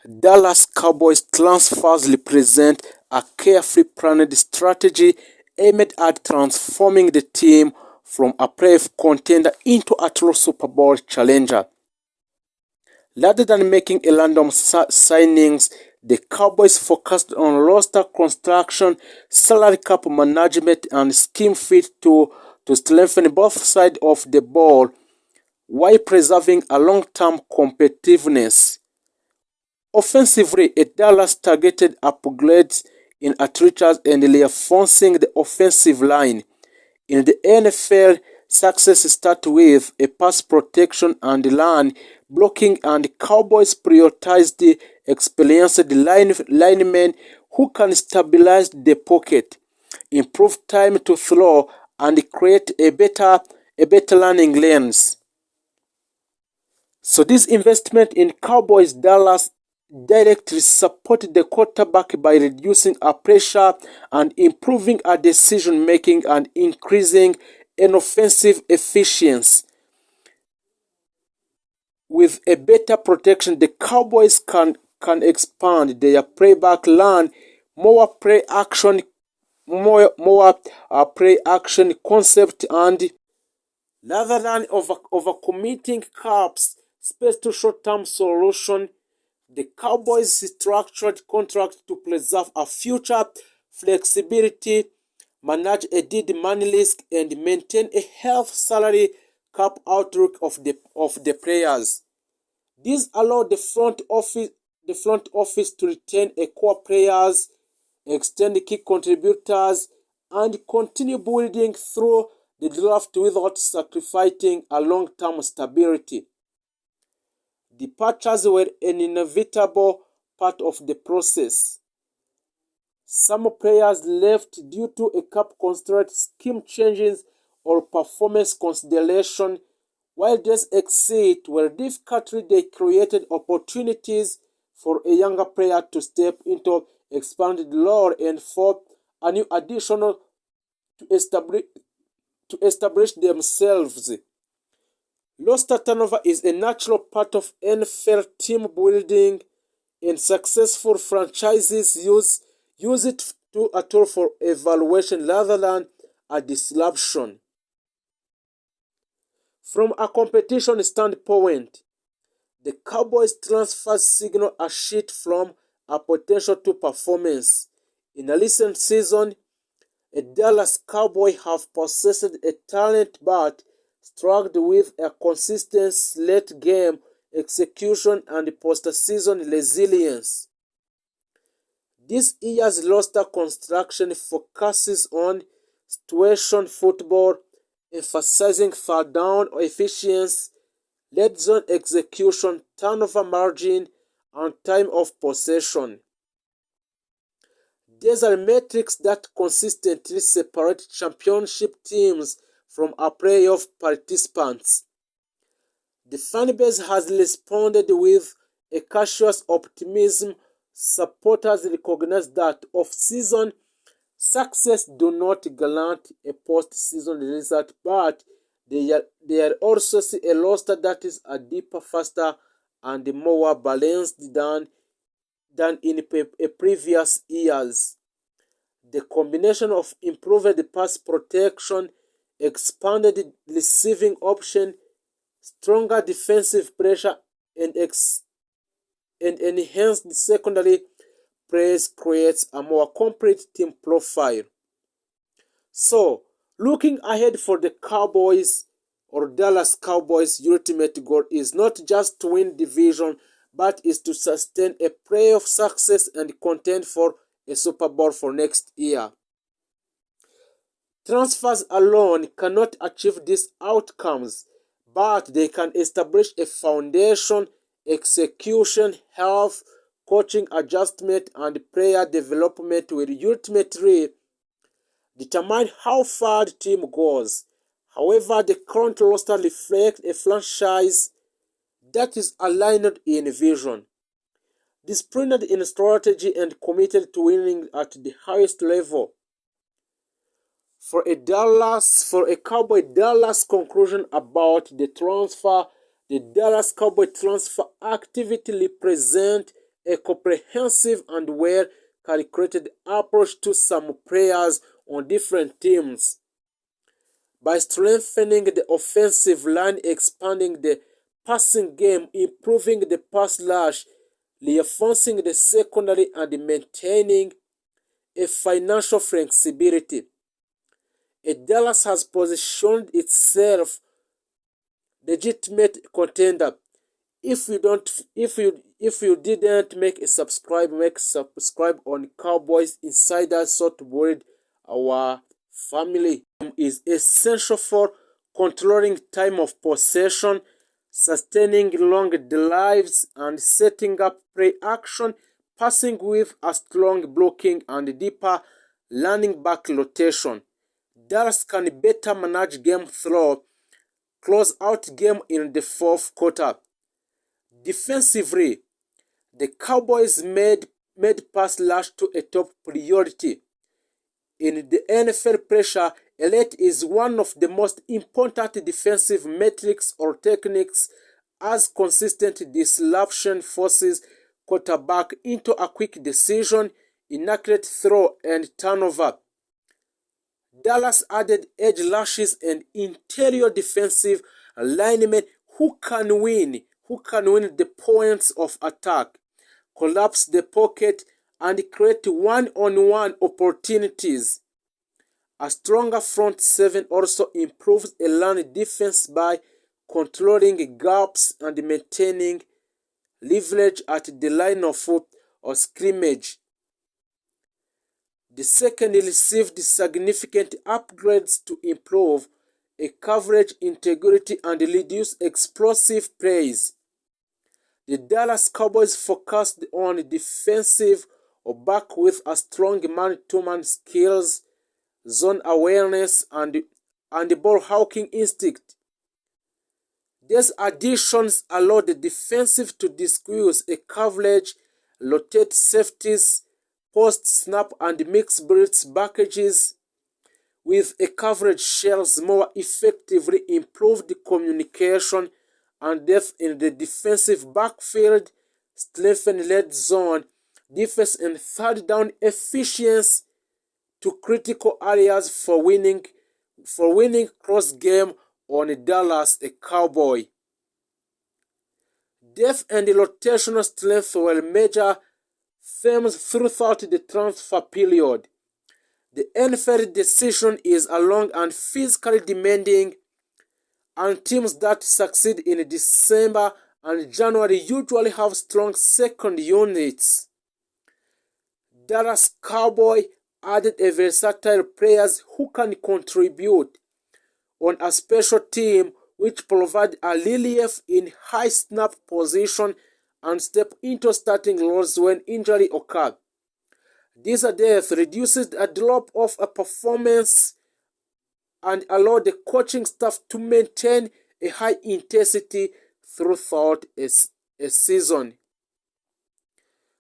Dallas Cowboys transfers represent a carefully planned strategy aimed at transforming the team from a playoff contender into a true Super Bowl challenger. Rather than making a random signings, the Cowboys focused on roster construction, salary cap management, and scheme fit to strengthen both sides of the ball while preserving a long-term competitiveness. Offensively, Dallas targeted upgrades in athletes and reinforcing the offensive line. In the NFL, success starts with a pass protection and run blocking, and Cowboys prioritized the experienced linemen who can stabilize the pocket, improve time to throw, and create a better landing lanes. So this investment in Cowboys Dallas directly supported the quarterback by reducing our pressure and improving our decision making and increasing an offensive efficiency. With a better protection, the Cowboys can expand their playback, learn more play action, play action concept, and rather than overcommitting caps space to short-term solution, the Cowboys structured contract to preserve a future flexibility, manage a dead money risk, and maintain a healthy salary cap outlook of the players. This allowed the front office to retain a core players, extend key contributors, and continue building through the draft without sacrificing a long-term stability. Departures were an inevitable part of the process. Some players left due to a cap constraint, scheme changes, or performance consideration, while these exits were difficult. They created opportunities for a younger player to step into expanded role and for a new additional to establish themselves. Roster turnover is a natural part of NFL team building, and successful franchises use it to a tool for evaluation rather than a disruption. From a competition standpoint, the Cowboys transfer signal a shift from a potential to performance. In a recent season, a Dallas Cowboys have possessed a talent but struggled with a consistent late game execution and postseason resilience. This year's roster construction focuses on situation football, emphasizing third down efficiency, red zone execution, turnover margin, and time of possession. These are metrics that consistently separate championship teams from our playoff participants. The fanbase has responded with a cautious optimism. Supporters recognize that off-season success do not guarantee a post-season result, but they also see a roster that is a deeper, faster, and more balanced than in previous years. The combination of improved pass protection, expanded receiving option, stronger defensive pressure, and enhanced secondary plays creates a more complete team profile. So, looking ahead for the Cowboys or Dallas Cowboys' ultimate goal is not just to win division, but is to sustain a playoff success and contend for a Super Bowl for next year. Transfers alone cannot achieve these outcomes, but they can establish a foundation. Execution, health, coaching adjustment, and player development will ultimately determine how far the team goes. However, the current roster reflects a franchise that is aligned in vision, disciplined in strategy, and committed to winning at the highest level. For a Cowboy Dallas conclusion about the transfer, the Dallas Cowboy transfer activity represents a comprehensive and well-calculated approach to some players on different teams. By strengthening the offensive line, expanding the passing game, improving the pass rush, reinforcing the secondary, and maintaining a financial flexibility, Dallas has positioned itself legitimate contender. If you didn't make subscribe on Cowboys Insider so to build our family. Is essential for controlling time of possession, sustaining long drives, and setting up play action passing with a strong blocking and deeper running back rotation. Dallas can better manage game through close out game in the fourth quarter. Defensively, the Cowboys made pass rush to a top priority. In the NFL, pressure elite is one of the most important defensive metrics or techniques, as consistent disruption forces quarterback into a quick decision, inaccurate throw, and turnover. Dallas added edge rushes and interior defensive linemen who can win the points of attack, collapse the pocket, and create one-on-one opportunities. A stronger front seven also improves a run defense by controlling gaps and maintaining leverage at the line of scrimmage. The second received significant upgrades to improve a coverage integrity and reduce explosive plays. The Dallas Cowboys focused on defensive back with a strong man-to-man skills, zone awareness, and ball hawking instinct. These additions allowed the defensive to disguise a coverage, rotate safeties, post-snap and mix blitz packages with a coverage shells more effectively, improved communication and depth in the defensive backfield, strengthened red zone defense, and third down efficiency to critical areas for winning cross game on Dallas Cowboy. Depth and rotational strength were major themes throughout the transfer period. The NFL decision is a long and physically demanding, and teams that succeed in December and January usually have strong second units. Dallas Cowboy added a versatile players who can contribute on a special team, which provide a relief in high snap position and step into starting roles when injury occurs. This depth reduces a drop-off a performance and allow the coaching staff to maintain a high intensity throughout a season.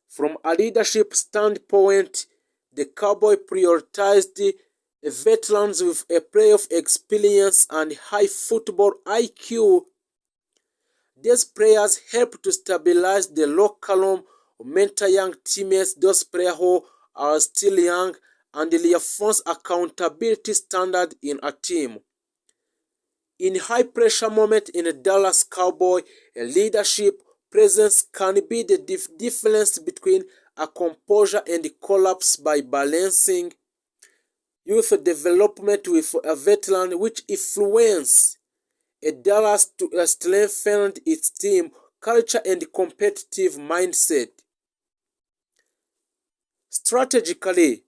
From a leadership standpoint, the Cowboys prioritized veterans with a playoff experience and high football IQ. These players help to stabilize the locker room, mentor young teammates, those players who are still young, and reinforce accountability standard in a team. In high-pressure moments in a Dallas Cowboy, a leadership presence can be the difference between a composure and collapse by balancing youth development with a veteran, which influence a Dallas to strengthen its team culture and competitive mindset. Strategically,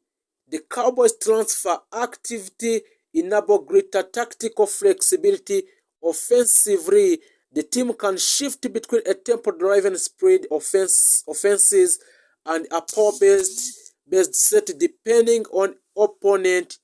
the Cowboys transfer activity enable greater tactical flexibility. Offensively, the team can shift between a tempo-driven spread offenses and a power-based set depending on opponent